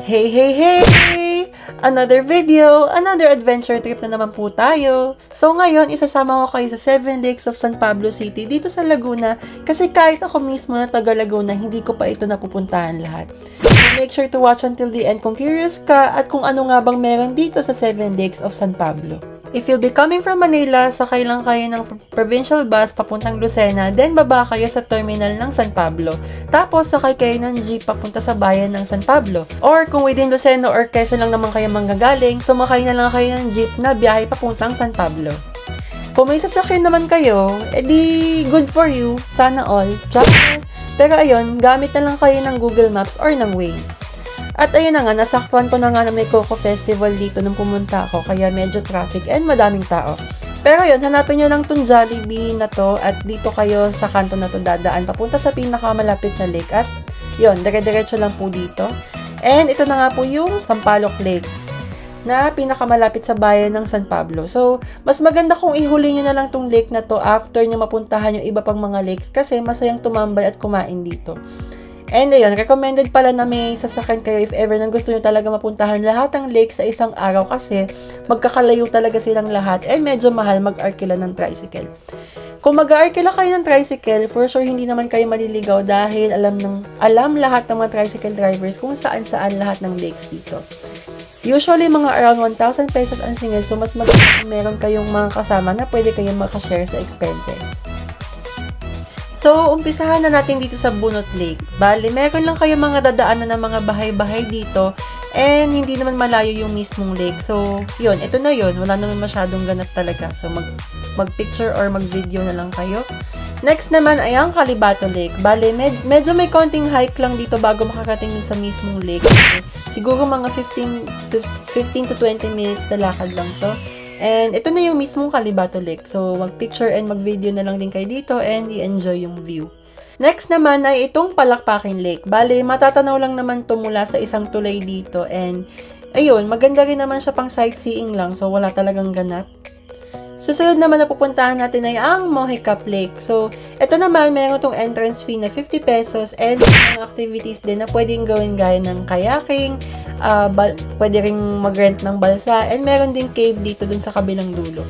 Hey, hey, hey! Another video, another adventure trip na naman po tayo. So ngayon, isasama ko kayo sa 7 Lakes of San Pablo City dito sa Laguna kasi kahit ako mismo na taga Laguna, hindi ko pa ito napupuntahan lahat. So make sure to watch until the end kung curious ka at kung ano nga bang meron dito sa 7 Lakes of San Pablo. If you'll be coming from Manila, sakay lang kayo ng provincial bus papuntang Lucena, then baba kayo sa terminal ng San Pablo. Tapos sakay kayo ng jeep papunta sa bayan ng San Pablo. Or kung within Lucena or Quezon lang naman kayo manggagaling, sumakay na lang kayo ng jeep na biyahe papuntang San Pablo. Kung may sasakyan naman kayo, edi good for you, sana all. Char! Pero ayun, gamit na lang kayo ng Google Maps or ng Waze. At ayun na nga, nasaktuan ko na nga na may Coco Festival dito nung pumunta ako, kaya medyo traffic and madaming tao. Pero yun, hanapin nyo lang tong Jollibee na to at dito kayo sa kanto na to dadaan papunta sa pinakamalapit na lake at yun, dire-diretso lang po dito. And ito na nga po yung Sampaloc Lake na pinakamalapit sa bayan ng San Pablo. So, mas maganda kung ihuli nyo na lang tong lake na to after nyo mapuntahan yung iba pang mga lakes kasi masayang tumambay at kumain dito. And ayun, recommended pala na may sasakyan kayo if ever nang gusto nyo talaga mapuntahan lahat ng lake sa isang araw kasi magkakalayo talaga silang lahat and medyo mahal mag-arkila ng tricycle. Kung mag-arkila kayo ng tricycle, for sure hindi naman kayo maliligaw dahil alam lahat ng mga tricycle drivers kung saan-saan lahat ng lakes dito. Usually, mga around 1,000 pesos ang single, so mas maganda kung meron kayong mga kasama na pwede kayong makashare sa expenses. So, umpisahan na natin dito sa Bunot Lake. Bali, meron lang kayo mga dadaanan ng mga bahay-bahay dito and hindi naman malayo yung mismong lake. So, yun. Ito na yun. Wala naman masyadong ganap talaga. So, mag-picture or mag-video na lang kayo. Next naman ay ang Calibato Lake. Bali, medyo may konting hike lang dito bago makarating sa mismong lake. Siguro mga 15 to 20 minutes na lakad lang to. And ito na yung mismong Calibato Lake. So, mag-picture and mag-video na lang din kayo dito and i-enjoy yung view. Next naman ay itong Palakpakin Lake. Bale, matatanaw lang naman to mula sa isang tulay dito. And, ayun, maganda rin naman siya pang sightseeing lang. So, wala talagang ganap. Susunod naman na pupuntahan natin ay ang Mohicap Lake. So, ito naman, meron itong entrance fee na 50 pesos and mga activities din na pwedeng gawin gaya ng kayaking, pwede rin mag-rent ng balsa, and meron din cave dito dun sa kabilang dulo.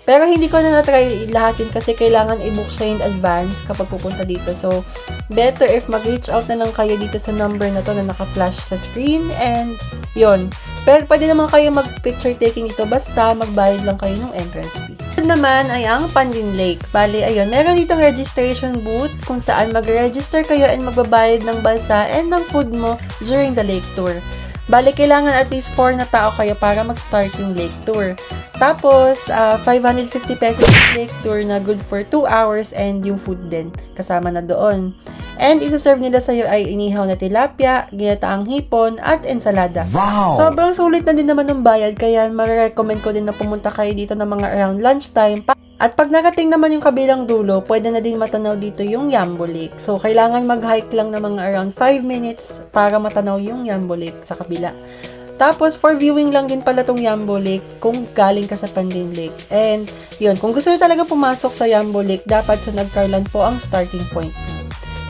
Pero hindi ko na na-try lahat yun kasi kailangan i-book siya in advance kapag pupunta dito. So, better if mag-reach out na lang kayo dito sa number na to na naka-flash sa screen and yun. Pero pwede naman kayo mag-picture taking dito basta magbayad lang kayo ng entrance fee. Ito naman ay ang Pandin Lake. Bali, ayun, meron ditong registration booth kung saan mag-register kayo and magbabayad ng balsa and ng food mo during the lake tour. Bali, kailangan at least 4 na tao kayo para mag-start yung lake tour. Tapos, 550 pesos yung lake tour na good for 2 hours and yung food din kasama na doon. And isa-serve nila sa'yo ay inihaw na tilapia, ginataang hipon, at ensalada. Wow! Sobrang sulit na din naman ng bayad, kaya marirecommend ko din na pumunta kayo dito ng mga around lunchtime. At pag nakating naman yung kabilang dulo, pwede na din matanaw dito yung Yambo Lake. So, kailangan mag-hike lang ng mga around 5 minutes para matanaw yung Yambo Lake sa kabila. Tapos, for viewing lang din pala tong Yambo Lake kung galing ka sa Pandin Lake. And, yun, kung gusto nyo talaga pumasok sa Yambo Lake, dapat sa Nagcarlan po ang starting point.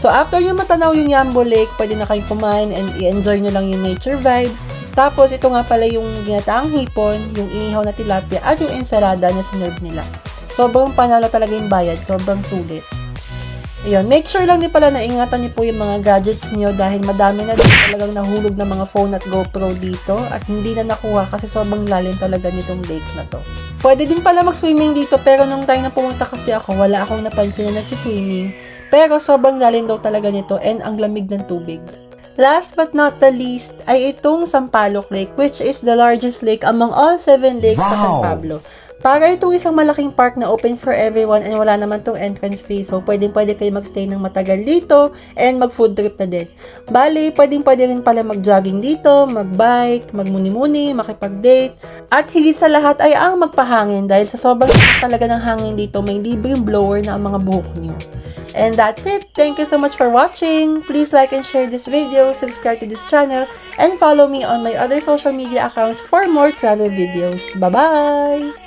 So, after nyo matanaw yung Yambo Lake, pwede na kayong kumain and i-enjoy nyo lang yung nature vibes. Tapos, ito nga pala yung ginataang hipon, yung inihaw na tilapia, at yung ensalada na sinerve nila. Sobrang panalo talaga yung bayad, sobrang sulit. Ayun, make sure lang din pala na ingatan niyo po yung mga gadgets niyo dahil madami na din talagang nahulog na mga phone at GoPro dito at hindi na nakuha kasi sobrang lalim talaga nitong lake na to. Pwede din pala mag-swimming dito pero nung time na pumunta kasi ako, wala akong napansin na nagsiswimming. Pero sobrang lalim daw talaga nito and ang lamig ng tubig. Last but not the least ay itong Sampaloc Lake which is the largest lake among all 7 lakes sa San Pablo. Para itong isang malaking park na open for everyone and wala naman tong entrance fee. So, pwede kayo magstay ng matagal dito and mag-food trip na din. Bali, pwede rin pala mag-jogging dito, mag-bike, magmuni-muni, makipag-date. At higit sa lahat ay ang magpahangin dahil sa sobrang talaga ng hangin dito, may libreng blower na ang mga buhok nyo. And that's it. Thank you so much for watching. Please like and share this video, subscribe to this channel, and follow me on my other social media accounts for more travel videos. Bye-bye!